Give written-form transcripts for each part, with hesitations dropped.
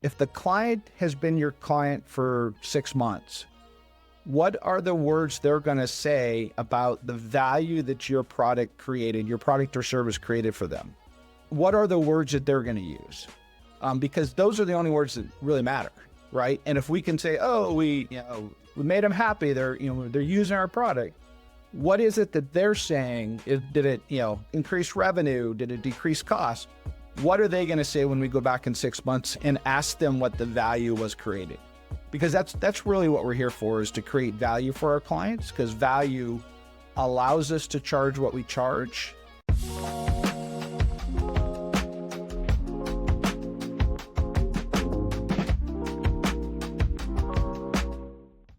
If the client has been your client for 6 months, what are the words they're going to say about the value that your product created, your product or service created for them? What are the words that they're going to use? Because those are the only words that really matter, right? And if we can say, oh, we made them happy, they're using our product. What is it that they're saying? Did it, increase revenue? Did it decrease cost? What are they going to say when we go back in 6 months and ask them what the value was created? Because that's really what we're here for, is to create value for our clients, because value allows us to charge what we charge.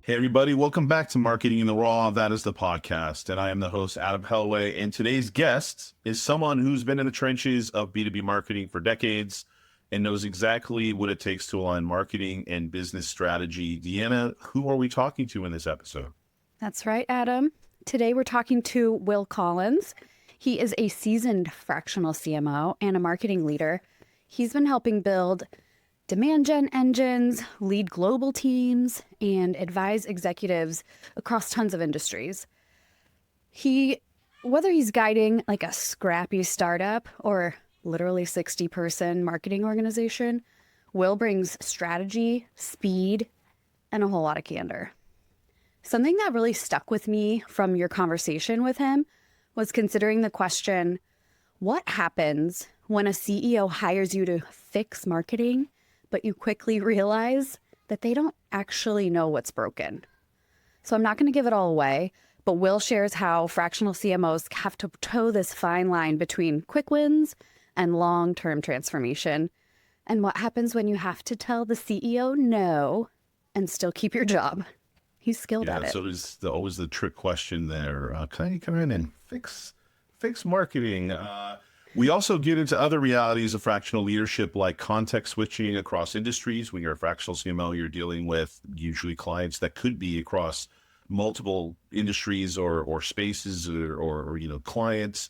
Hey everybody, welcome back to Marketing in the Raw. That is the podcast, and I am the host, Adam Helweh, and today's guest is someone who's been in the trenches of B2B marketing for decades and knows exactly what it takes to align marketing and business strategy. Deanna, who are we talking to in this episode? That's right, Adam. Today we're talking to Will Collins. He is a seasoned fractional CMO and a marketing leader. He's been helping build demand gen engines, lead global teams, and advise executives across tons of industries. Whether he's guiding like a scrappy startup or literally 60-person marketing organization, Will brings strategy, speed, and a whole lot of candor. Something that really stuck with me from your conversation with him was considering the question, what happens when a CEO hires you to fix marketing, but you quickly realize that they don't actually know what's broken? So I'm not going to give it all away, but Will shares how fractional CMOs have to toe this fine line between quick wins and long-term transformation, and what happens when you have to tell the CEO no and still keep your job. He's skilled at it. So there's always the trick question there. Can I come in and fix marketing? We also get into other realities of fractional leadership, like context switching across industries. When you're a fractional CMO, you're dealing with usually clients that could be across multiple industries or spaces or clients,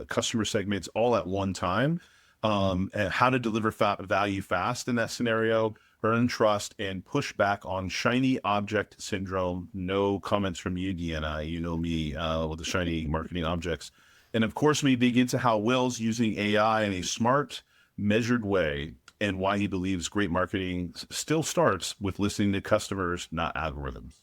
customer segments all at one time. And how to deliver value fast in that scenario, earn trust, and push back on shiny object syndrome. No comments from you, Deanna. You know me with the shiny marketing objects. And of course, we dig into how Will's using AI in a smart, measured way, and why he believes great marketing still starts with listening to customers, not algorithms.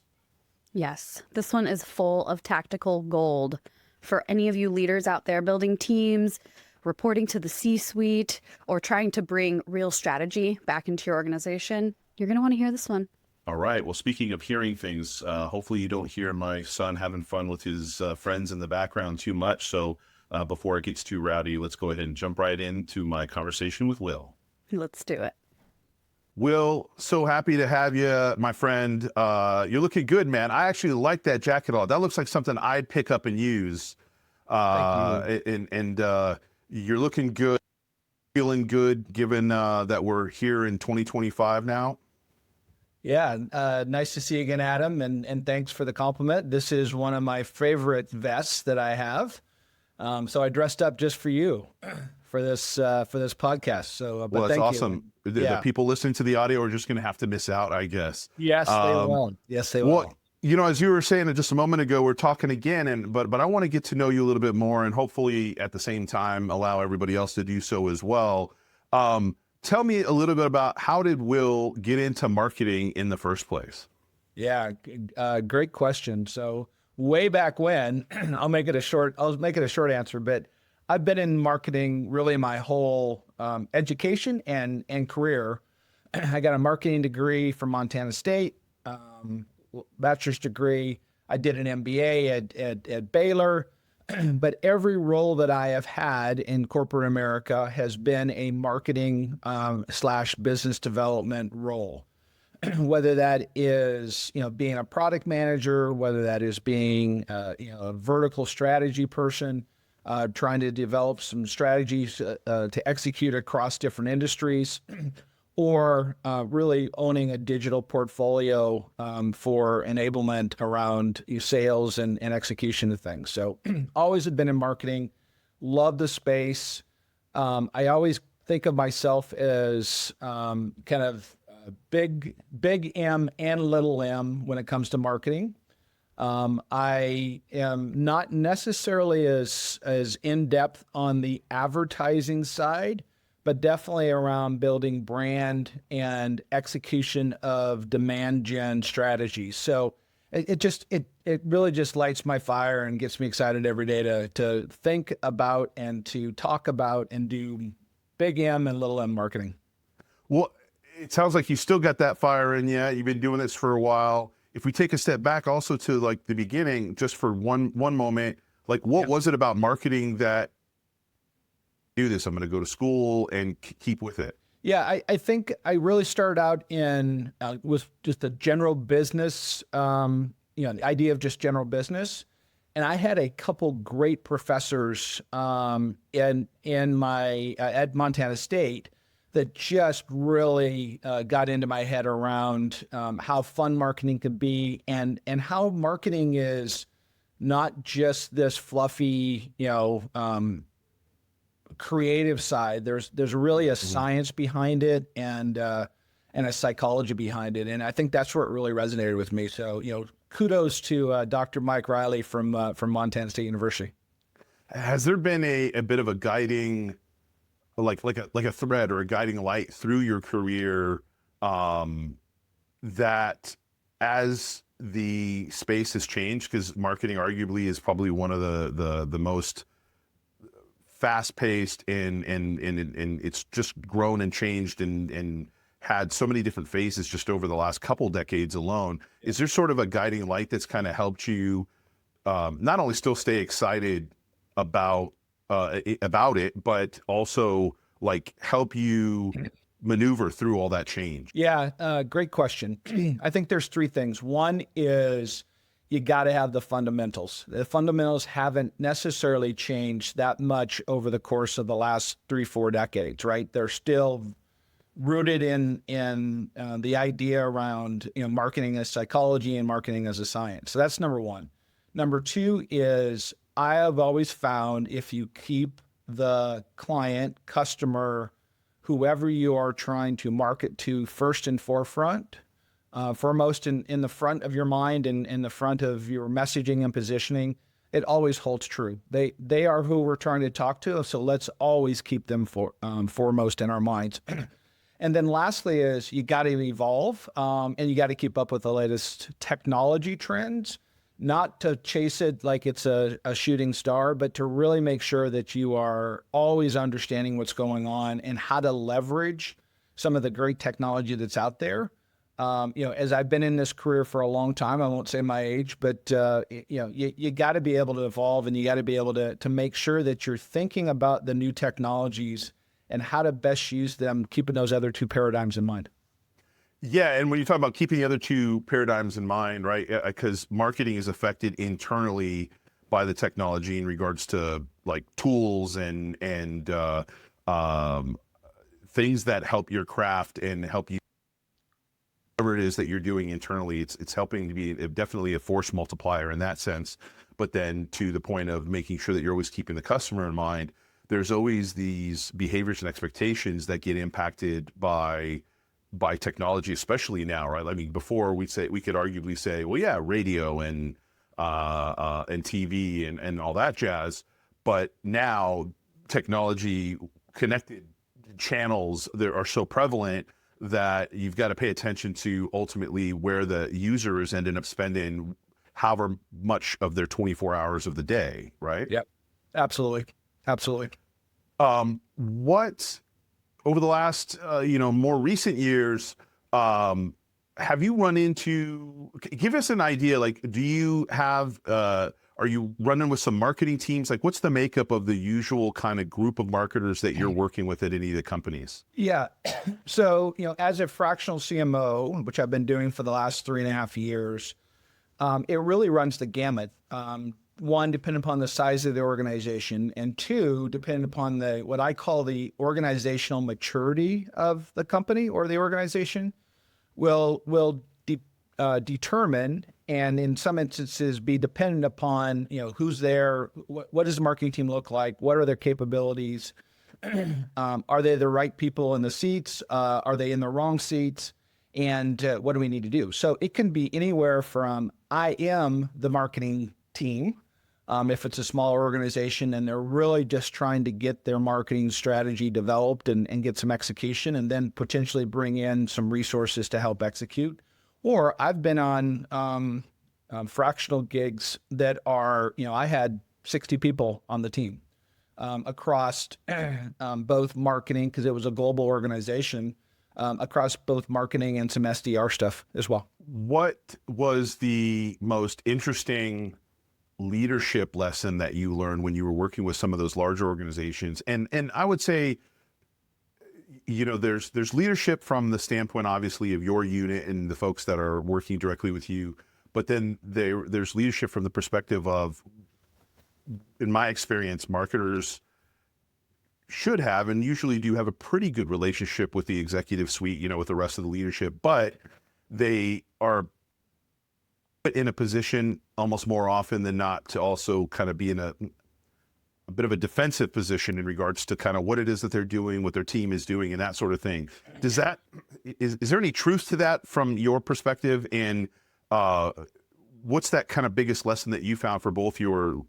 Yes, this one is full of tactical gold for any of you leaders out there building teams, reporting to the C-suite, or trying to bring real strategy back into your organization. You're going to want to hear this one. All right. Well, speaking of hearing things, hopefully you don't hear my son having fun with his friends in the background too much. So before it gets too rowdy, let's go ahead and jump right into my conversation with Will. Let's do it. Will, so happy to have you, my friend. You're looking good, man. I actually like that jacket a lot. That looks like something I'd pick up and use. Thank you. And you're looking good, feeling good, given that we're here in 2025 now. Yeah, nice to see you again, Adam, and thanks for the compliment. This is one of my favorite vests that I have. So I dressed up just for you for this podcast. So, well, that's thank awesome. You. The people listening to the audio are just going to have to miss out, I guess. Yes, they will. Yes, they will. Well, as you were saying just a moment ago, we're talking again, but I want to get to know you a little bit more, and hopefully at the same time allow everybody else to do so as well. Tell me a little bit about, how did Will get into marketing in the first place? Yeah, great question. So way back when, I'll make it a short answer, but I've been in marketing really my whole education and career. I got a marketing degree from Montana State, bachelor's degree. I did an MBA at Baylor. But every role that I have had in corporate America has been a marketing / business development role. Whether that is, being a product manager, whether that is being, a vertical strategy person, trying to develop some strategies to execute across different industries, or really owning a digital portfolio for enablement around sales and execution of things. So always have been in marketing, love the space. I always think of myself as kind of big M and little m when it comes to marketing. I am not necessarily as in depth on the advertising side, but definitely around building brand and execution of demand gen strategies. So it really just lights my fire and gets me excited every day to think about and to talk about and do big M and little m marketing. Well, it sounds like you still got that fire in you. You've been doing this for a while. If we take a step back also to like the beginning, just for one moment, like what was it about marketing that do this? I'm going to go to school and keep with it. Yeah, I think I really started out in was just a general business, the idea of just general business, and I had a couple great professors in my at Montana State that just really got into my head around how fun marketing could be, and how marketing is not just this fluffy, creative side. There's really a science behind it and a psychology behind it, and I think that's what really resonated with me. So kudos to Dr. Mike Riley from Montana State University. Has there been a bit of a guiding, like a thread or a guiding light through your career, that as the space has changed, because marketing arguably is probably one of the most fast-paced and it's just grown and changed and had so many different phases just over the last couple decades alone. Is there sort of a guiding light that's kind of helped you not only still stay excited about it, but also like help you maneuver through all that change? Yeah, great question. I think there's three things. One is you got to have the fundamentals. The fundamentals haven't necessarily changed that much over the course of the last 3-4 decades, right? They're still rooted in the idea around marketing as psychology and marketing as a science. So that's number one. Number two is I have always found if you keep the client, customer, whoever you are trying to market to foremost in the front of your mind and in the front of your messaging and positioning, it always holds true. They are who we're trying to talk to, so let's always keep them foremost in our minds. And then lastly is you got to evolve and you got to keep up with the latest technology trends, not to chase it like it's a shooting star, but to really make sure that you are always understanding what's going on and how to leverage some of the great technology that's out there. As I've been in this career for a long time, I won't say my age, but you got to be able to evolve and you got to be able to make sure that you're thinking about the new technologies and how to best use them, keeping those other two paradigms in mind. Yeah, and when you talk about keeping the other two paradigms in mind, right? Because marketing is affected internally by the technology in regards to like tools and things that help your craft and help you. Whatever it is that you're doing internally, it's helping to be definitely a force multiplier in that sense. But then to the point of making sure that you're always keeping the customer in mind, there's always these behaviors and expectations that get impacted by technology, especially now, right? I mean, before we could arguably say, well, yeah, radio and TV and all that jazz, but now technology connected channels that are so prevalent that you've got to pay attention to ultimately where the users ended up spending however much of their 24 hours of the day, right? Yep, absolutely. What over the last, more recent years, have you run into, give us an idea, like, do you have, are you running with some marketing teams? Like, what's the makeup of the usual kind of group of marketers that you're working with at any of the companies? Yeah. So, as a fractional CMO, which I've been doing for the last 3.5 years, it really runs the gamut. One, depending upon the size of the organization, and two, depending upon what I call the organizational maturity of the company or the organization, will determine, and in some instances be dependent upon, who's there, what does the marketing team look like, what are their capabilities, Are they the right people in the seats? Are they in the wrong seats? And what do we need to do? So it can be anywhere from I am the marketing team, if it's a smaller organization and they're really just trying to get their marketing strategy developed and get some execution and then potentially bring in some resources to help execute. Or I've been on fractional gigs that are, I had 60 people on the team across both marketing, because it was a global organization, across both marketing and some SDR stuff as well. What was the most interesting leadership lesson that you learned when you were working with some of those larger organizations? And I would say, there's leadership from the standpoint, obviously, of your unit and the folks that are working directly with you. But then there's leadership from the perspective of, in my experience, marketers should have and usually do have a pretty good relationship with the executive suite, with the rest of the leadership, but they are put in a position almost more often than not to also kind of be in a bit of a defensive position in regards to kind of what it is that they're doing, what their team is doing, and that sort of thing. Is there any truth to that from your perspective? And what's that kind of biggest lesson that you found for both your,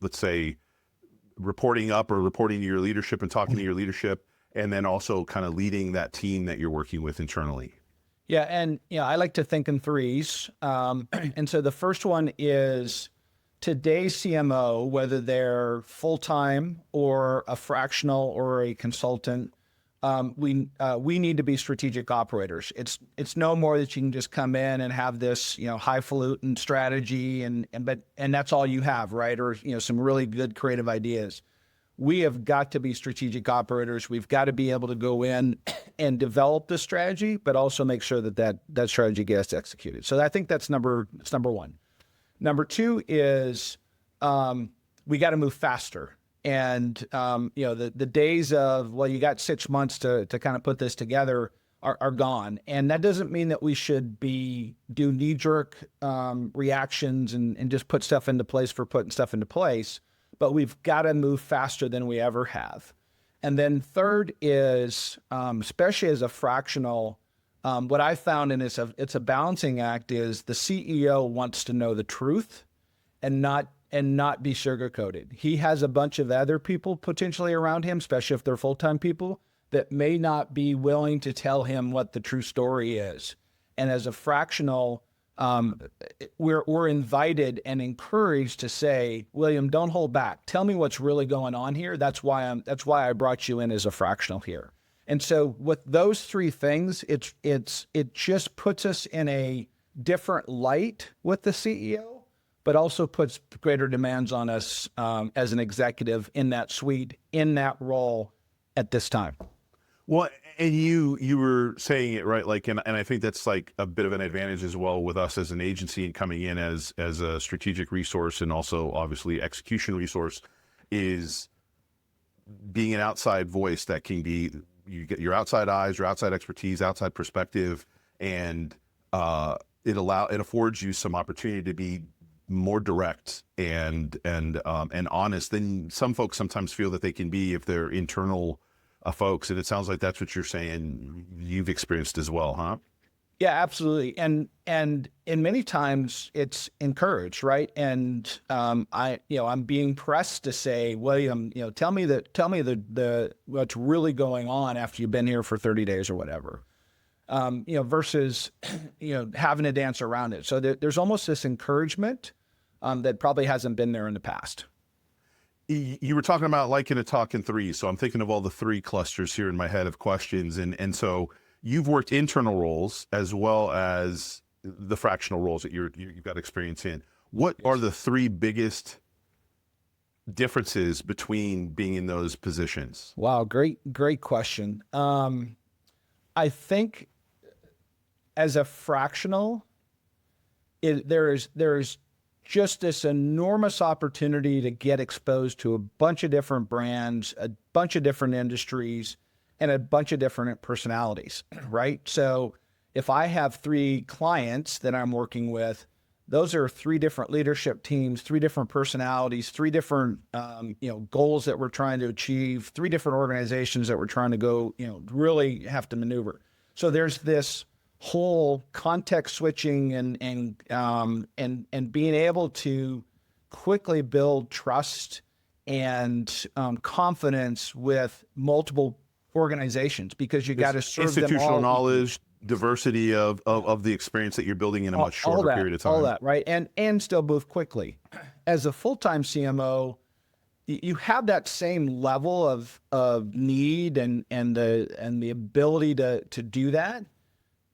let's say, reporting up or reporting to your leadership and talking to your leadership, and then also kind of leading that team that you're working with internally? Yeah. And, I like to think in threes. And so the first one is today's CMO, whether they're full-time or a fractional or a consultant, we need to be strategic operators. It's no more that you can just come in and have this, highfalutin strategy and that's all you have, right? Or, some really good creative ideas. We have got to be strategic operators. We've got to be able to go in and develop the strategy, but also make sure that strategy gets executed. So I think that's number one. Number two is we got to move faster. And, the days of, well, you got 6 months to kind of put this together are gone. And that doesn't mean that we should do knee-jerk reactions and just put stuff into place for putting stuff into place. But we've got to move faster than we ever have. And then third is, especially as a fractional, what I found, and it's a balancing act, is the CEO wants to know the truth and not be sugarcoated. He has a bunch of other people potentially around him, especially if they're full-time people, that may not be willing to tell him what the true story is. And as a fractional, we're invited and encouraged to say, William, don't hold back. Tell me what's really going on here. That's why I brought you in as a fractional here. And so with those three things, it just puts us in a different light with the CEO, but also puts greater demands on us as an executive in that suite, in that role at this time. Well, and you were saying it right, like, and I think that's like a bit of an advantage as well with us as an agency and coming in as a strategic resource and also obviously execution resource, is being an outside voice that can be, you get your outside eyes, your outside expertise, outside perspective, and it affords you some opportunity to be more direct and honest than some folks sometimes feel that they can be if they're internal folks. And it sounds like that's what you're saying you've experienced as well, huh? Yeah, absolutely. And in many times it's encouraged, right? And I'm being pressed to say, William, tell me the what's really going on after you've been here for 30 days or whatever. Versus, having to dance around it. So there's almost this encouragement that probably hasn't been there in the past. You were talking about liking to talk in threes. So I'm thinking of all the three clusters here in my head of questions. And so you've worked internal roles as well as the fractional roles that you've got experience in. What are the three biggest differences between being in those positions? Wow. Great question. I think as a fractional, there's just this enormous opportunity to get exposed to a bunch of different brands, a bunch of different industries, and a bunch of different personalities, right? So if I have 3 clients that I'm working with, those are three different leadership teams, three different personalities, three different goals that we're trying to achieve, three different organizations that we're trying to go, really have to maneuver. So there's this whole context switching and being able to quickly build trust and confidence with multiple organizations, because you got to serve them all. Institutional knowledge, diversity of the experience that you're building in a much shorter period of time. All that, right? And still move quickly. As a full-time CMO, you have that same level of need and the ability to do that,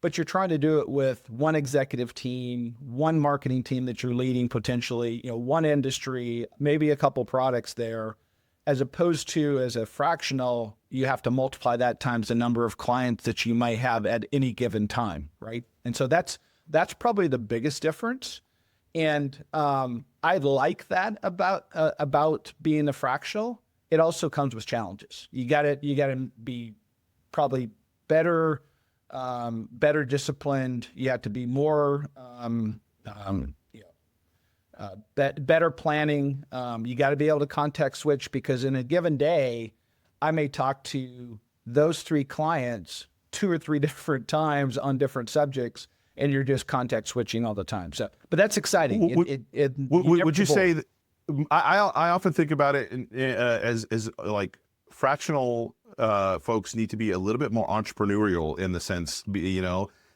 but you're trying to do it with one executive team, one marketing team that you're leading potentially, one industry, maybe a couple products there, as opposed to as a fractional, you have to multiply that times the number of clients that you might have at any given time, right? And so that's probably the biggest difference. And I like that about being a fractional. It also comes with challenges. You gotta be probably better disciplined. You have to be more better planning. You got to be able to context switch, because in a given day, I may talk to those three clients 2 or 3 different times on different subjects, and you're just context switching all the time. So, but that's exciting. Would you say that, I often think about it as like fractional folks need to be a little bit more entrepreneurial in the sense,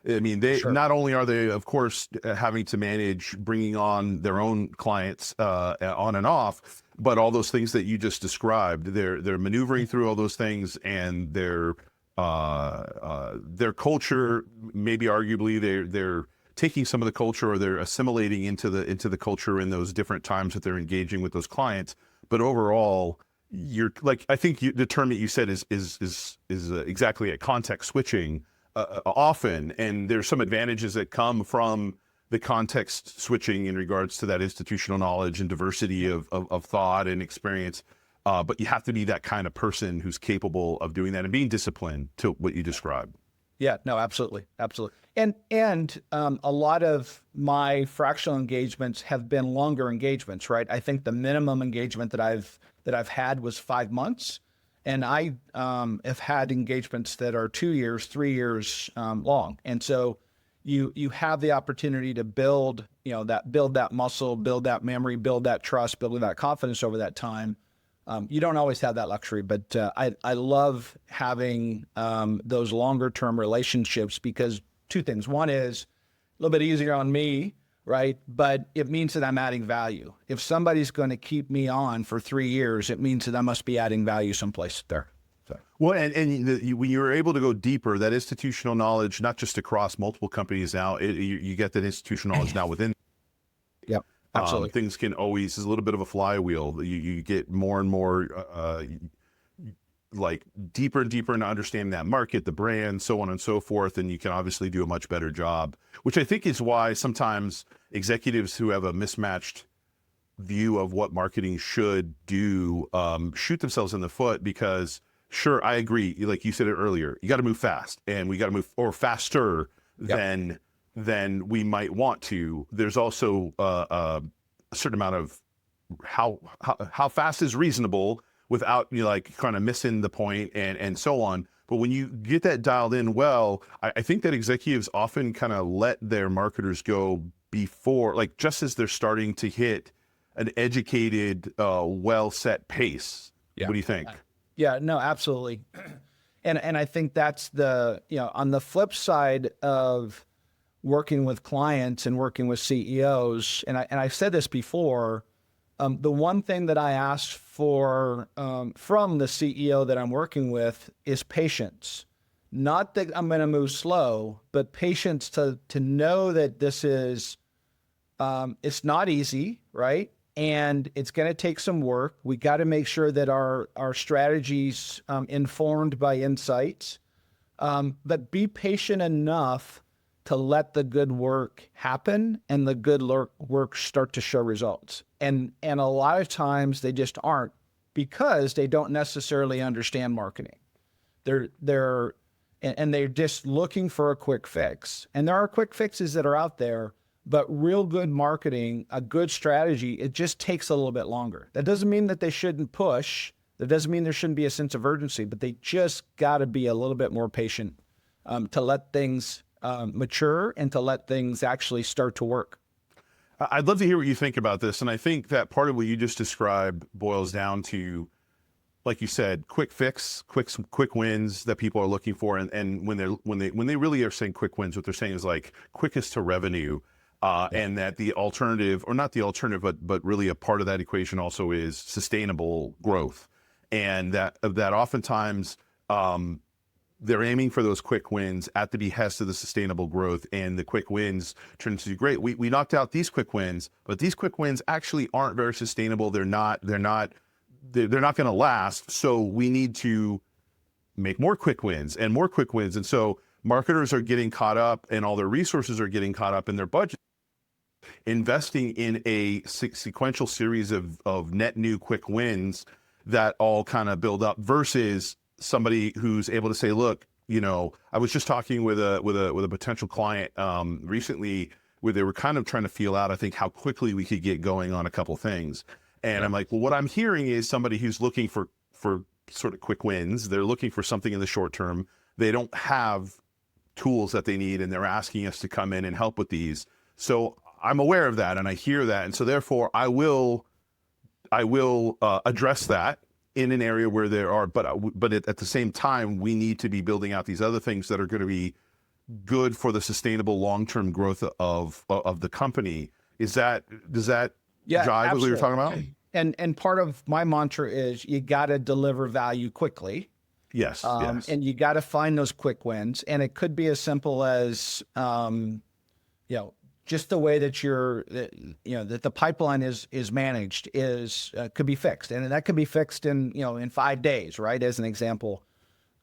I mean, they Sure. not only are they, of course, having to manage bringing on their own clients on and off, but all those things that you just described, they're maneuvering through all those things, and their culture, maybe arguably they're taking some of the culture, or they're assimilating into the culture in those different times that they're engaging with those clients. But overall, you're like, I think the term that you said is exactly a context switching. Often, and there's some advantages that come from the context switching in regards to that institutional knowledge and diversity of thought and experience. But you have to be that kind of person who's capable of doing that and being disciplined to what you described. Yeah, no, absolutely. And a lot of my fractional engagements have been longer engagements, right? I think the minimum engagement that I've had was 5 months. And I have had engagements that are 2 years, 3 years long. And so you have the opportunity to build that muscle, build that memory, build that trust, build that confidence over that time. You don't always have that luxury, but I love having those longer term relationships, because 2 things. One is a little bit easier on me, right? But it means that I'm adding value. If somebody's going to keep me on for 3 years, it means that I must be adding value someplace there. So. Well, and when you're able to go deeper, that institutional knowledge, not just across multiple companies now, you get that institutional knowledge now within. Yep, absolutely. Things can always, is a little bit of a flywheel. You get more and more like deeper and deeper into understanding that market, the brand, so on and so forth. And you can obviously do a much better job, which I think is why sometimes executives who have a mismatched view of what marketing should do shoot themselves in the foot, because sure, I agree. Like you said it earlier, you got to move fast, and we got to move or faster than we might want to. There's also a certain amount of how fast is reasonable without like kind of missing the point and so on. But when you get that dialed in well, I think that executives often kind of let their marketers go before, like just as they're starting to hit an educated, well set pace. Yeah. What do you think? Yeah, no, absolutely. And I think that's on the flip side of working with clients and working with CEOs, and I've said this before, the one thing that I asked for from the CEO that I'm working with is patience. Not that I'm going to move slow, but patience to know that this is, it's not easy, right? And it's going to take some work. We got to make sure that our strategies informed by insights, but be patient enough to let the good work happen and the good work start to show results. And a lot of times they just aren't, because they don't necessarily understand marketing. They're just looking for a quick fix. And there are quick fixes that are out there, But real good marketing, a good strategy, it just takes a little bit longer. That doesn't mean that they shouldn't push. That doesn't mean there shouldn't be a sense of urgency, but they just got to be a little bit more patient to let things mature and to let things actually start to work. I'd love to hear what you think about this. And I think that part of what you just described boils down to, like you said, quick fix, quick wins that people are looking for. And when they really are saying quick wins, what they're saying is like quickest to revenue. And that the alternative, or not the alternative, but really a part of that equation also is sustainable growth. And that oftentimes they're aiming for those quick wins at the behest of the sustainable growth, and the quick wins turn to great. We knocked out these quick wins, but these quick wins actually aren't very sustainable. They're not going to last. So we need to make more quick wins and more quick wins. And so marketers are getting caught up, and all their resources are getting caught up in their budget, investing in a sequential series of net new quick wins that all kind of build up, versus somebody who's able to say, look, I was just talking with a potential client recently, where they were kind of trying to feel out, I think, how quickly we could get going on a couple things. And I'm like, well, what I'm hearing is somebody who's looking for sort of quick wins. They're looking for something in the short term. They don't have tools that they need, and they're asking us to come in and help with these. So I'm aware of that, and I hear that, and so therefore I will address that in an area where there are, but at the same time, we need to be building out these other things that are going to be good for the sustainable long-term growth of the company. Does that jive with what you're talking about? And part of my mantra is you got to deliver value quickly. Yes. And you got to find those quick wins. And it could be as simple as, just the way that that the pipeline is managed could be fixed. And that could be fixed in 5 days, right? As an example.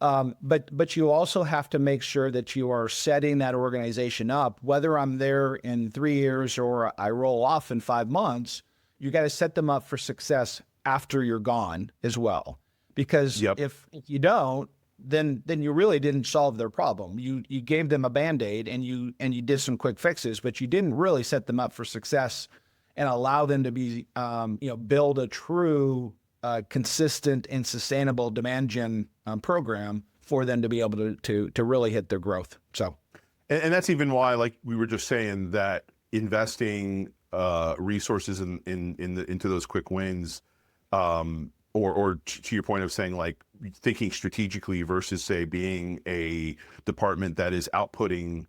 But you also have to make sure that you are setting that organization up, whether I'm there in 3 years or I roll off in 5 months, you got to set them up for success after you're gone as well. Because if you don't, then you really didn't solve their problem. You gave them a Band-Aid and you did some quick fixes, but you didn't really set them up for success and allow them to be, build a true, consistent and sustainable demand gen program for them to be able to really hit their growth. So, and that's even why, like we were just saying, that investing resources into those quick wins, or to your point of saying, like, thinking strategically versus, say, being a department that is outputting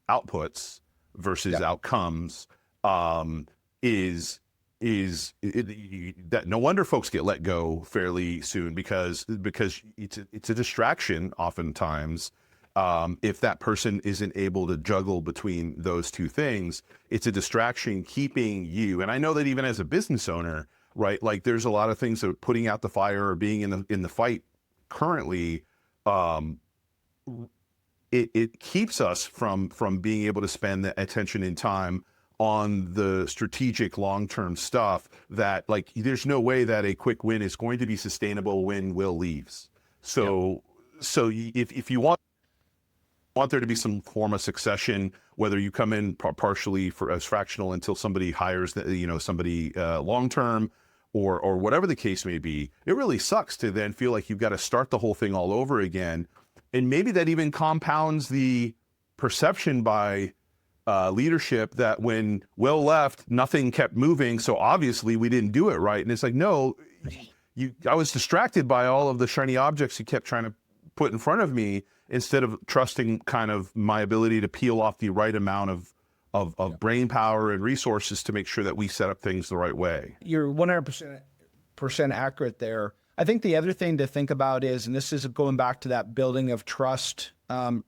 outputs versus outcomes, is that no wonder folks get let go fairly soon, because it's a distraction oftentimes. If that person isn't able to juggle between those two things, it's a distraction keeping you. And I know that even as a business owner, right, like there's a lot of things that putting out the fire or being in the fight currently, it keeps us from being able to spend the attention and time on the strategic long-term stuff that, like, there's no way that a quick win is going to be sustainable when Will leaves. So if you want there to be some form of succession, whether you come in partially as fractional until somebody hires somebody long-term, or whatever the case may be, it really sucks to then feel like you've got to start the whole thing all over again. And maybe that even compounds the perception by leadership that when Will left, nothing kept moving. So obviously we didn't do it right. And it's like, no, I was distracted by all of the shiny objects you kept trying to put in front of me, instead of trusting kind of my ability to peel off the right amount of brain power and resources to make sure that we set up things the right way. You're 100% accurate there. I think the other thing to think about is, and this is going back to that building of trust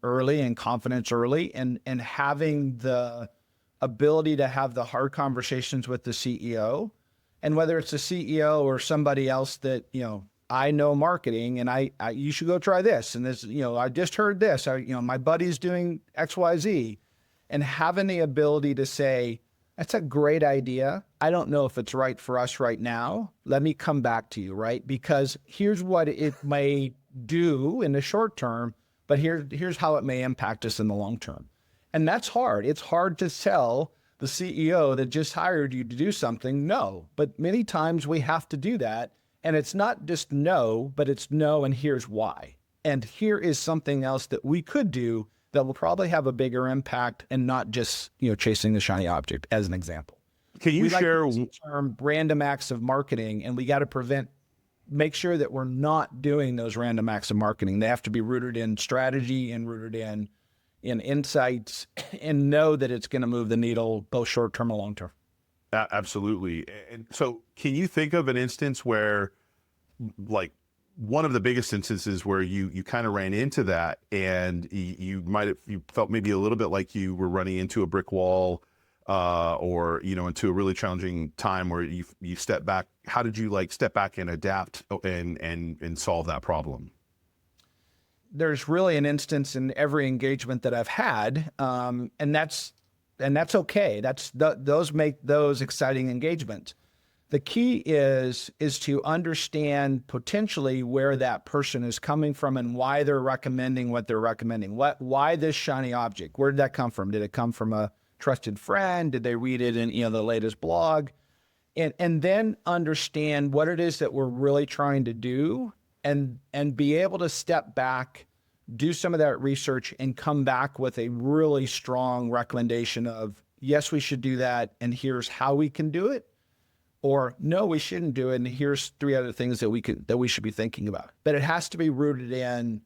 early and confidence early, and having the ability to have the hard conversations with the CEO. And whether it's a CEO or somebody else that, I know marketing, and you should go try this. And this, I just heard this, my buddy's doing X, Y, Z, and having the ability to say, that's a great idea. I don't know if it's right for us right now. Let me come back to you, right? Because here's what it may do in the short term, but here's how it may impact us in the long term. And that's hard. It's hard to sell the the CEO that just hired you to do something? No, but many times we have to do that. And it's not just no, but it's no, and here's why. And here is something else that we could do that will probably have a bigger impact and not just, chasing the shiny object, as an example. Can you We like share? to use the term random acts of marketing, and we got to make sure that we're not doing those random acts of marketing. They have to be rooted in strategy and rooted in insights, and know that it's going to move the needle both short term and long term. Absolutely. And so can you think of an instance where, like, one of the biggest instances where you kind of ran into that, and you felt maybe a little bit like you were running into a brick wall, or into a really challenging time where you step back? How did you step back and adapt and solve that problem? There's really an instance in every engagement that I've had, and that's okay. Those make those exciting engagements. The key is to understand potentially where that person is coming from and why they're recommending what they're recommending. Why this shiny object? Where did that come from? Did it come from a trusted friend? Did they read it in the latest blog? And then understand what it is that we're really trying to do, and be able to step back, do some of that research, and come back with a really strong recommendation of, yes, we should do that, and here's how we can do it. Or no, we shouldn't do it, and here's 3 other things that we should be thinking about. But it has to be rooted in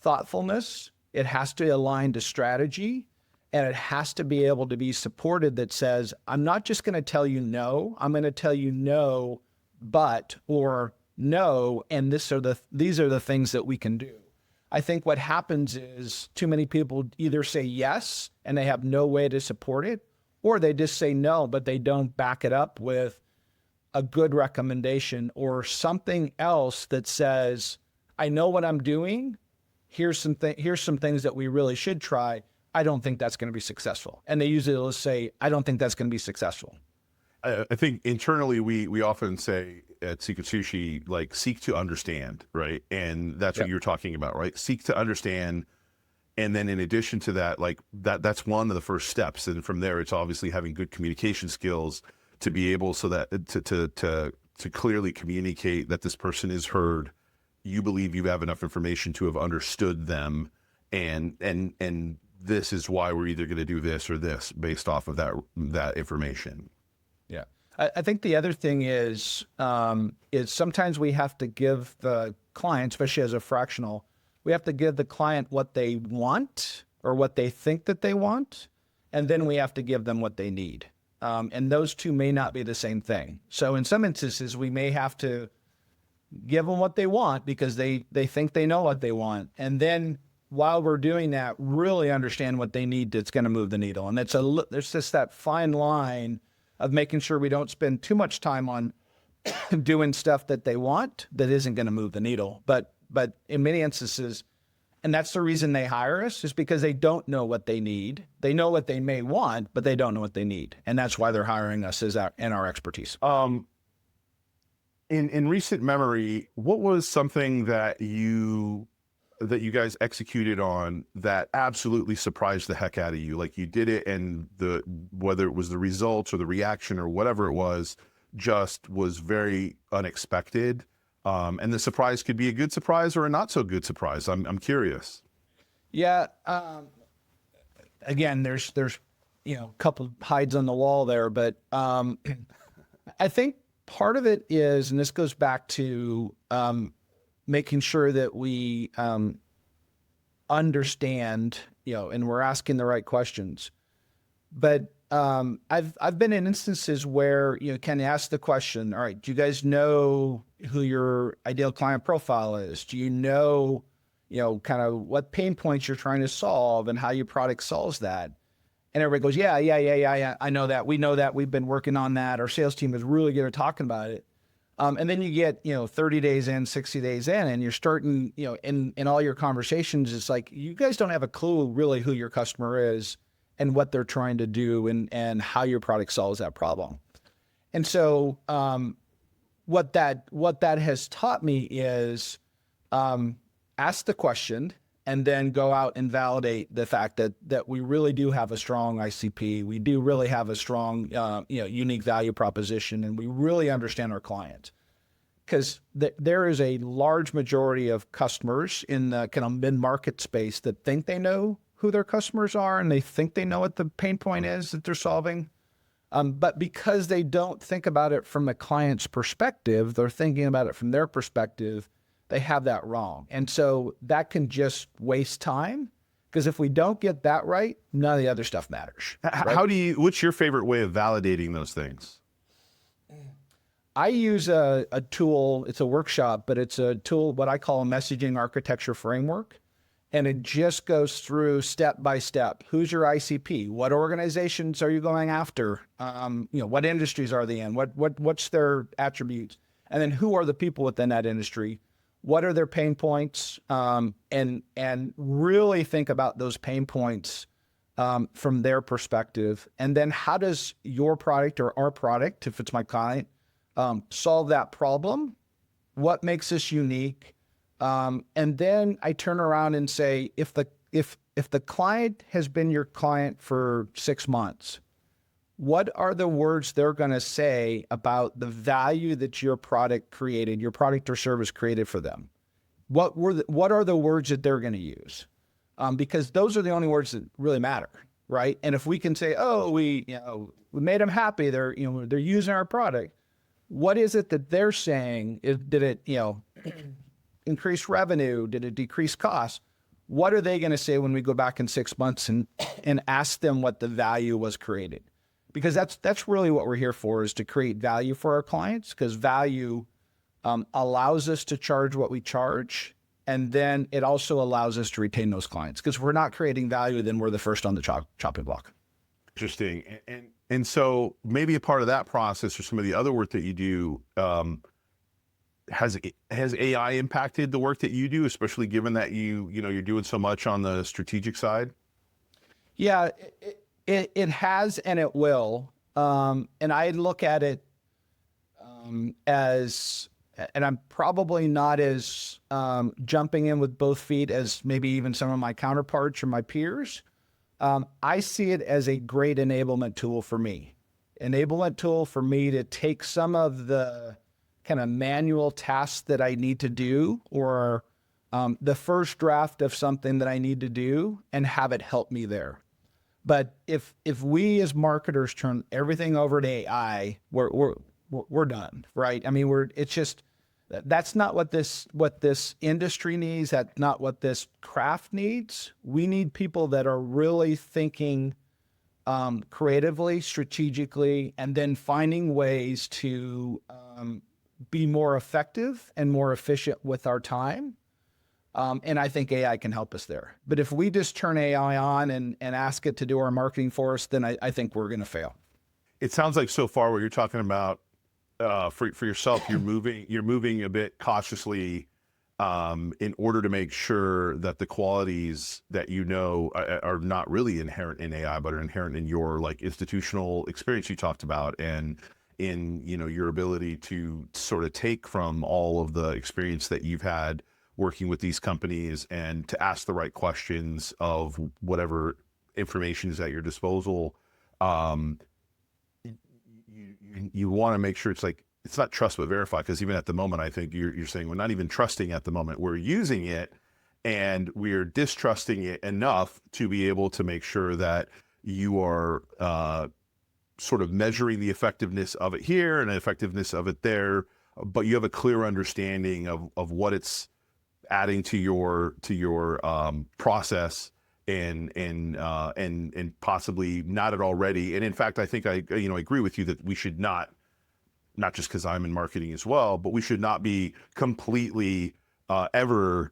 thoughtfulness. It has to align to strategy, and it has to be able to be supported that says, I'm not just going to tell you no, I'm going to tell you no, but, or no, and these are the things that we can do. I think what happens is too many people either say yes and they have no way to support it, or they just say no, but they don't back it up with a good recommendation or something else that says, I know what I'm doing. Here's some things that we really should try. I don't think that's going to be successful. And they usually will say, I don't think that's going to be successful. I think internally we often say at Secret Sushi, seek to understand, right? And that's what you're talking about, right? Seek to understand. And then in addition to that, that's one of the first steps. And from there, it's obviously having good communication skills to be able so that to clearly communicate that this person is heard. You believe you have enough information to have understood them, and this is why we're either going to do this or this based off of that information. Yeah, I think the other thing is sometimes we have to give the client, especially as a fractional, we have to give the client what they want or what they think that they want, and then we have to give them what they need. And those two may not be the same thing. So in some instances, we may have to give them what they want because they think they know what they want. And then while we're doing that, really understand what they need that's going to move the needle. And there's just that fine line of making sure we don't spend too much time on doing stuff that they want that isn't going to move the needle. But in many instances, and that's the reason they hire us, is because they don't know what they need. They know what they may want, but they don't know what they need. And that's why they're hiring us and our expertise. In recent memory, what was something that you guys executed on that absolutely surprised the heck out of you? Like you did it, and whether it was the results or the reaction or whatever it was, just was very unexpected. And the surprise could be a good surprise or a not so good surprise. I'm curious. Yeah. Again, there's a couple hides on the wall there, but I think part of it is, and this goes back to making sure that we understand, and we're asking the right questions. But I've been in instances where can ask the question, all right, do you guys know who your ideal client profile is? Do you know kind of what pain points you're trying to solve and how your product solves that? And everybody goes, yeah, I know that. We know that. We've been working on that. Our sales team is really good at talking about it. And then you get 30 days in, 60 days in, and you're starting in all your conversations, it's like you guys don't have a clue really who your customer is and what they're trying to do and how your product solves that problem. And so what that has taught me is ask the question, and then go out and validate the fact that we really do have a strong ICP. We do really have a strong, unique value proposition, and we really understand our client. Because there is a large majority of customers in the kind of mid-market space that think they know who their customers are, and they think they know what the pain point is that they're solving. But because they don't think about it from the client's perspective, they're thinking about it from their perspective, they have that wrong. And so that can just waste time, because if we don't get that right, none of the other stuff matters. Right? What's your favorite way of validating those things? I use a tool, it's a workshop, but it's a tool, what I call a messaging architecture framework. And it just goes through step by step. Who's your ICP? What organizations are you going after? What industries are they in? What's their attributes? And then who are the people within that industry? What are their pain points? And really think about those pain points from their perspective. And then how does your product or our product, if it's my client, solve that problem? What makes us unique? And then I turn around and say, if the client has been your client for 6 months, what are the words they're going to say about the value that your product created, your product or service created for them? What are the words that they're going to use? Because those are the only words that really matter, right? And if we can say, oh, we made them happy, they're using our product. What is it that they're saying? Did it increase revenue? Did it decrease costs? What are they going to say when we go back in 6 months and ask them what the value was created? Because that's really what we're here for, is to create value for our clients, because value allows us to charge what we charge. And then it also allows us to retain those clients, because if we're not creating value, then we're the first on the chopping block. Interesting. And so maybe a part of that process, or some of the other work that you do, has AI impacted the work that you do, especially given that you're doing so much on the strategic side? Yeah, it has, and it will. And I look at it as, and I'm probably not as jumping in with both feet as maybe even some of my counterparts or my peers. I see it as a great enablement tool for me. Enablement tool for me to take some of the kind of manual tasks that I need to do, or the first draft of something that I need to do, and have it help me there. But if we as marketers turn everything over to AI, we're done, right? I mean, that's not what this industry needs. That's not what this craft needs. We need people that are really thinking creatively, strategically, and then finding ways to be more effective and more efficient with our time. And I think AI can help us there. But if we just turn AI on and ask it to do our marketing for us, then I think we're going to fail. It sounds like so far what you're talking about for yourself, you're moving a bit cautiously in order to make sure that the qualities that are not really inherent in AI, but are inherent in your institutional experience you talked about, and in your ability to sort of take from all of the experience that you've had working with these companies, and to ask the right questions of whatever information is at your disposal. You want to make sure it's not trust but verify, because even at the moment, I think you're saying we're not even trusting at the moment. We're using it, and we're distrusting it enough to be able to make sure that you are sort of measuring the effectiveness of it here and the effectiveness of it there, but you have a clear understanding of what it's adding to your process, and possibly not at already. And in fact, I think I agree with you that we should not just because I'm in marketing as well, but we should not be completely ever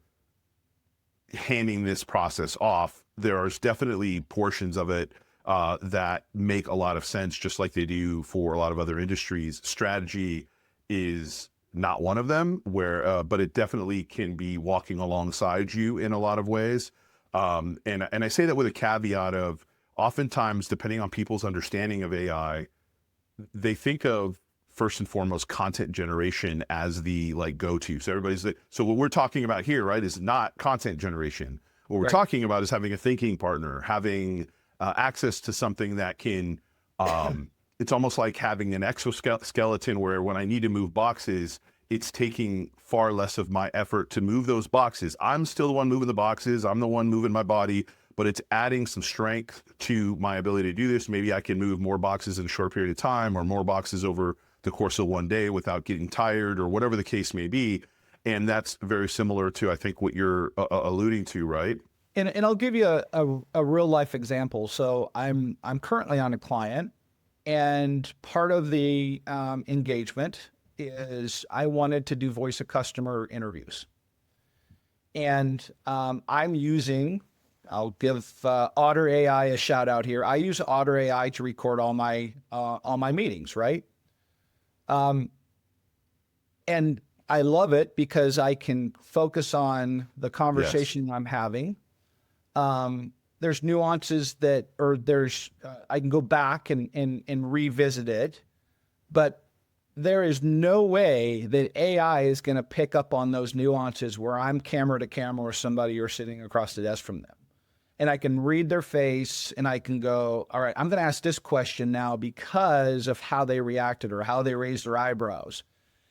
handing this process off. There is definitely portions of it that make a lot of sense, just like they do for a lot of other industries. Strategy is not one of them, but it definitely can be walking alongside you in a lot of ways. And I say that with a caveat of, oftentimes, depending on people's understanding of AI, they think of first and foremost content generation as the go-to. So so what we're talking about here, right, is not content generation. What we're Right. talking about is having a thinking partner, having access to something that can, it's almost like having an exoskeleton where when I need to move boxes, it's taking far less of my effort to move those boxes. I'm still the one moving the boxes. I'm the one moving my body, but it's adding some strength to my ability to do this. Maybe I can move more boxes in a short period of time or more boxes over the course of one day without getting tired or whatever the case may be. And that's very similar to, I think, what you're alluding to, right? And I'll give you a real life example. So I'm currently on a client, and part of the engagement is I wanted to do voice of customer interviews, and I'm using. I'll give Otter AI a shout out here. I use Otter AI to record all my meetings, right? And I love it because I can focus on the conversation I'm having. There's nuances that, or there's, I can go back and revisit it, but there is no way that AI is going to pick up on those nuances where I'm camera to camera with somebody or sitting across the desk from them. And I can read their face and I can go, all right, I'm going to ask this question now because of how they reacted or how they raised their eyebrows.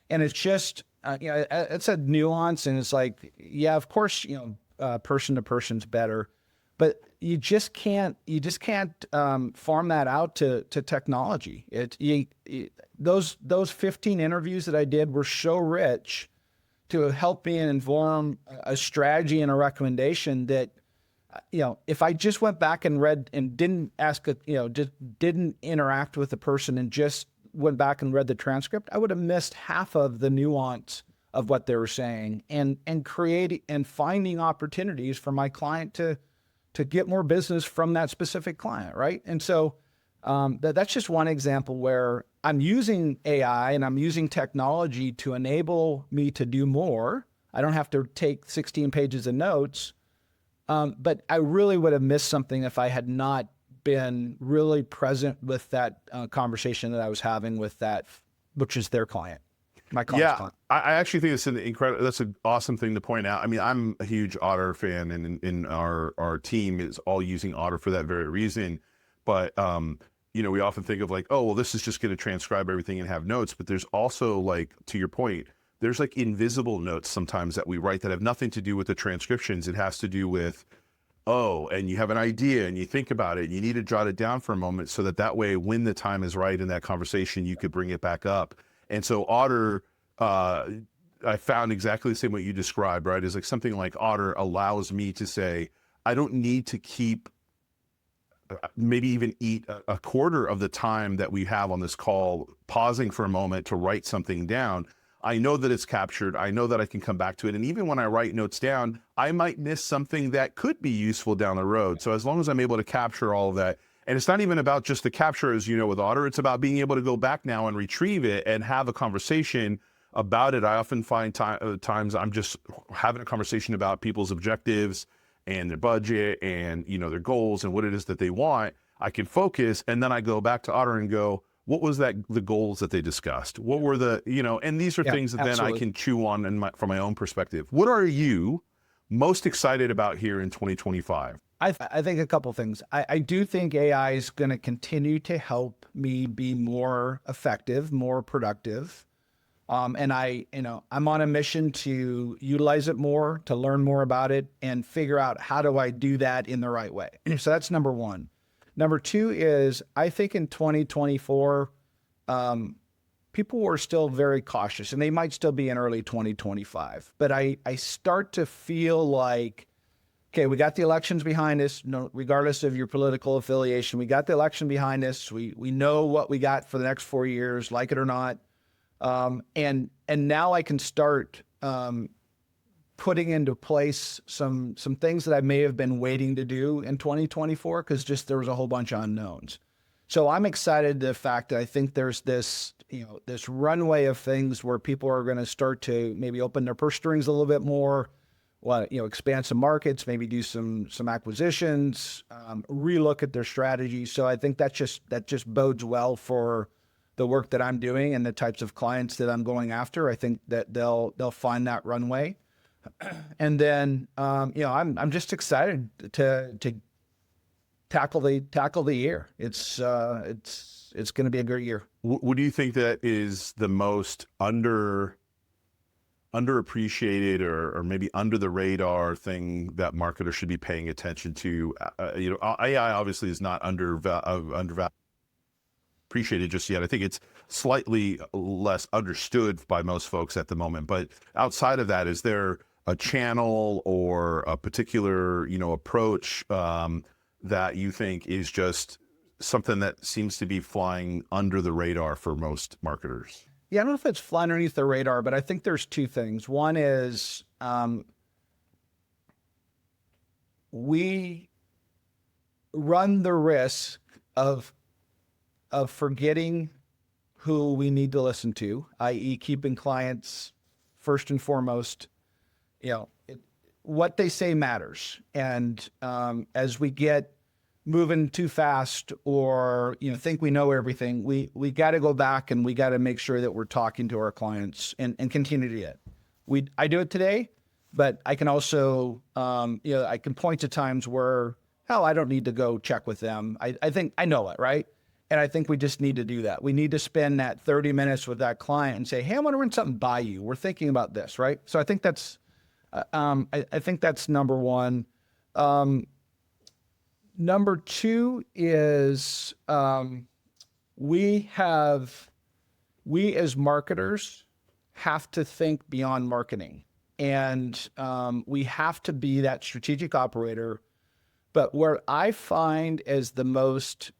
And it's just, it's a nuance, and it's like, yeah, of course, person to person's better, but you just can't farm that out to technology. Those 15 interviews that I did were so rich to help me and inform a strategy and a recommendation that, if I just went back and read and didn't ask, just didn't interact with the person and just went back and read the transcript, I would have missed half of the nuance of what they were saying, and creating and finding opportunities for my client to get more business from that specific client, right? And so that's just one example where I'm using AI and I'm using technology to enable me to do more. I don't have to take 16 pages of notes, but I really would have missed something if I had not been really present with that conversation that I was having with that, which is their client, my client's client. I actually think it's that's an awesome thing to point out. I mean, I'm a huge Otter fan, and in our team is all using Otter for that very reason. But we often think of like, oh, well, this is just going to transcribe everything and have notes. But there's also, like, to your point, there's like invisible notes sometimes that we write that have nothing to do with the transcriptions. It has to do with, and you have an idea and you think about it and you need to jot it down for a moment so that way, when the time is right in that conversation, you could bring it back up. And so Otter, I found exactly the same what you described, right? Is like something like Otter allows me to say, I don't need to keep, maybe even eat a quarter of the time that we have on this call, pausing for a moment to write something down. I know that it's captured. I know that I can come back to it. And even when I write notes down, I might miss something that could be useful down the road. So as long as I'm able to capture all of that, and it's not even about just the capture, as you know, with Otter, it's about being able to go back now and retrieve it and have a conversation about it. I often find times I'm just having a conversation about people's objectives and their budget and, their goals and what it is that they want. I can focus, and then I go back to Otter and go, what was the goals that they discussed? What were and these are things that then I can chew on from my own perspective. What are you most excited about here in 2025? I think a couple things. I do think AI is going to continue to help me be more effective, more productive. And I'm on a mission to utilize it more, to learn more about it, and figure out how do I do that in the right way. So that's number one. Number two is, I think in 2024, people were still very cautious, and they might still be in early 2025. But I start to feel like, okay, we got the elections behind us, regardless of your political affiliation. We got the election behind us. We know what we got for the next 4 years, like it or not. And now I can start putting into place some things that I may have been waiting to do in 2024 because just there was a whole bunch of unknowns. So I'm excited the fact that I think there's this runway of things where people are going to start to maybe open their purse strings a little bit more, expand some markets, maybe do some acquisitions, relook at their strategy. So I think that just bodes well for the work that I'm doing and the types of clients that I'm going after. I think that they'll find that runway. And then, I'm just excited to tackle the year. It's going to be a great year. What do you think that is the most underappreciated or maybe under the radar thing that marketers should be paying attention to? AI obviously is not underappreciated just yet. I think it's slightly less understood by most folks at the moment. But outside of that, is there a channel or a particular, approach that you think is just something that seems to be flying under the radar for most marketers? Yeah, I don't know if it's flying underneath the radar, but I think there's two things. One is we run the risk of forgetting who we need to listen to, i.e., keeping clients first and foremost. What they say matters, and as we get moving too fast or think we know everything, we got to go back and we got to make sure that we're talking to our clients and continue to do it. I do it today, but I can also I can point to times where I don't need to go check with them. I think I know it, right? And I think we just need to do that. We need to spend that 30 minutes with that client and say, hey, I want to run something by you. We're thinking about this, right? So I think that's I think that's number one. Number two is we as marketers have to think beyond marketing, and we have to be that strategic operator. But where I find is the most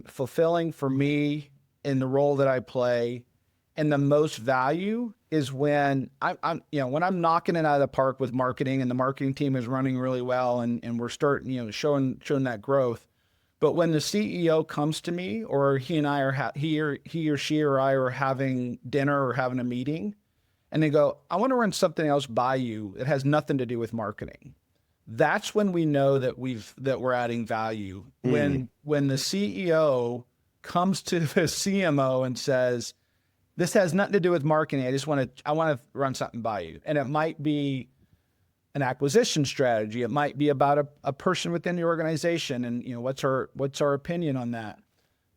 fulfilling for me in the role that I play and the most value is when when I'm knocking it out of the park with marketing and the marketing team is running really well and we're starting, showing that growth. But when the CEO comes to me or he or she or I are having dinner or having a meeting and they go, I want to run something else by you that has nothing to do with marketing. That's when we know that we're adding value. When the CEO comes to the CMO and says, this has nothing to do with marketing. I want to run something by you. And it might be an acquisition strategy. It might be about a person within the organization and what's our opinion on that.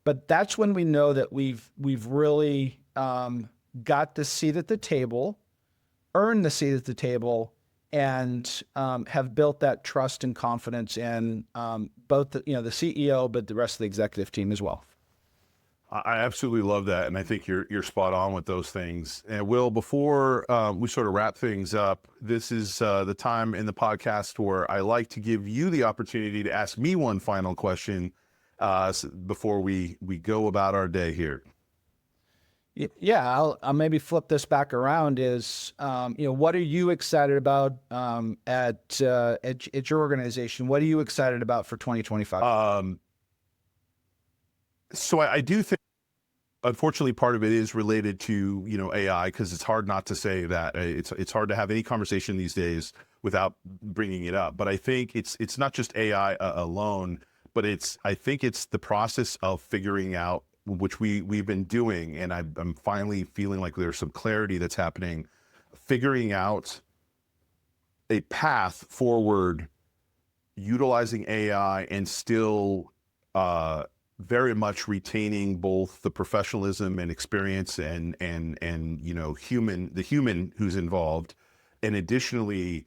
But that's when we know that we've really got the seat at the table, earned the seat at the table, and have built that trust and confidence in both the CEO, but the rest of the executive team as well. I absolutely love that, and I think you're spot on with those things. And Will, before we sort of wrap things up, this is the time in the podcast where I like to give you the opportunity to ask me one final question before we go about our day here. Yeah, I'll maybe flip this back around. Is what are you excited about at your organization? What are you excited about for 2025? So I do think, unfortunately, part of it is related to, AI, because it's hard not to say that. It's hard to have any conversation these days without bringing it up. But I think it's not just AI alone, but I think it's the process of figuring out, which we've been doing, and I'm finally feeling like there's some clarity that's happening, figuring out a path forward, utilizing AI and still very much retaining both the professionalism and experience and the human who's involved, and additionally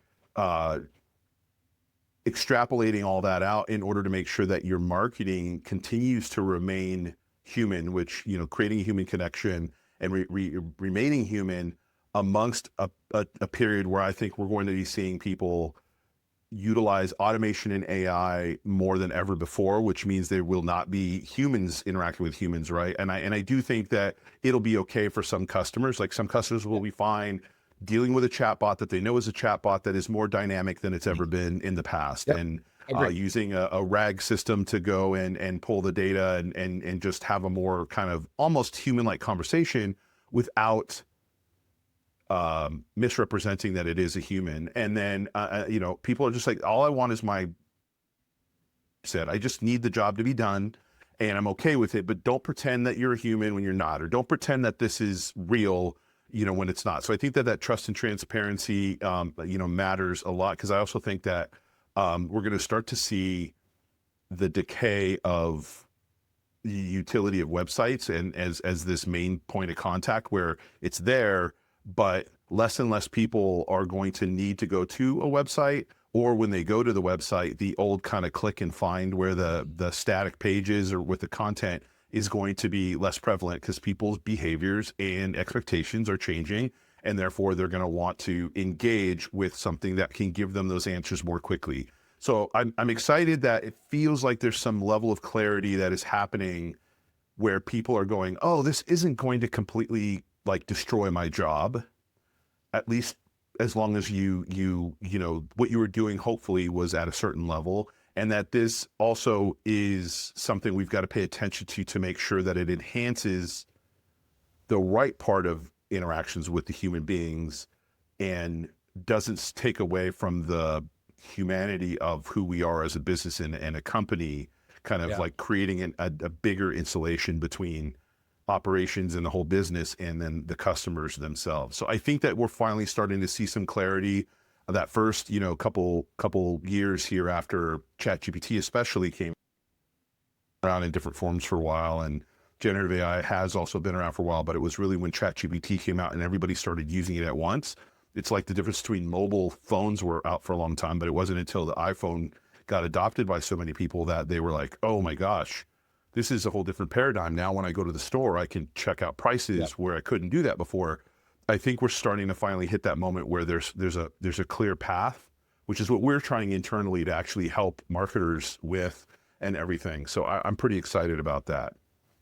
extrapolating all that out in order to make sure that your marketing continues to remain human, which creating a human connection and remaining human amongst a period where I think we're going to be seeing people utilize automation and AI more than ever before, which means there will not be humans interacting with humans, right? And I do think that it'll be okay for some customers. Like some customers will be fine dealing with a chatbot that they know is a chatbot that is more dynamic than it's ever been in the past. Yep. And using a RAG system to go and pull the data and just have a more kind of almost human-like conversation without misrepresenting that it is a human. And then, people are just like, all I want is I just need the job to be done and I'm okay with it, but don't pretend that you're a human when you're not, or don't pretend that this is real. when it's not. So I think that that trust and transparency, matters a lot, because I also think that we're going to start to see the decay of the utility of websites and as this main point of contact, where it's there, but less and less people are going to need to go to a website, or when they go to the website, the old kind of click and find where the static pages or with the content is going to be less prevalent, because people's behaviors and expectations are changing, and therefore they're going to want to engage with something that can give them those answers more quickly. So I'm excited that it feels like there's some level of clarity that is happening, where people are going, oh, this isn't going to completely like destroy my job, at least as long as you know what you were doing hopefully was at a certain level, and that this also is something we've got to pay attention to make sure that it enhances the right part of interactions with the human beings and doesn't take away from the humanity of who we are as a business and a company, kind of like creating a bigger insulation between operations and the whole business and then the customers themselves. So I think that we're finally starting to see some clarity. That first, couple years here after ChatGPT especially came around in different forms for a while, and generative AI has also been around for a while, but it was really when ChatGPT came out and everybody started using it at once. It's like the difference between mobile phones were out for a long time, but it wasn't until the iPhone got adopted by so many people that they were like, oh my gosh, this is a whole different paradigm. Now, when I go to the store, I can check out prices where I couldn't do that before. I think we're starting to finally hit that moment where there's a clear path, which is what we're trying internally to actually help marketers with and everything. So I'm pretty excited about that.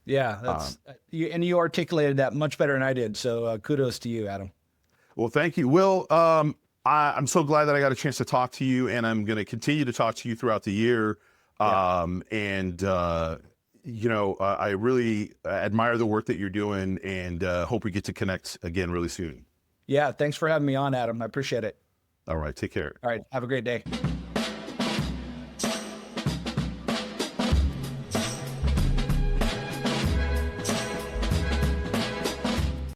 Yeah, that's you articulated that much better than I did. So kudos to you, Adam. Well, thank you, Will. I'm so glad that I got a chance to talk to you, and I'm going to continue to talk to you throughout the year. I really admire the work that you're doing, and hope we get to connect again really soon. Yeah, thanks for having me on, Adam. I appreciate it. All right, take care. All right, have a great day.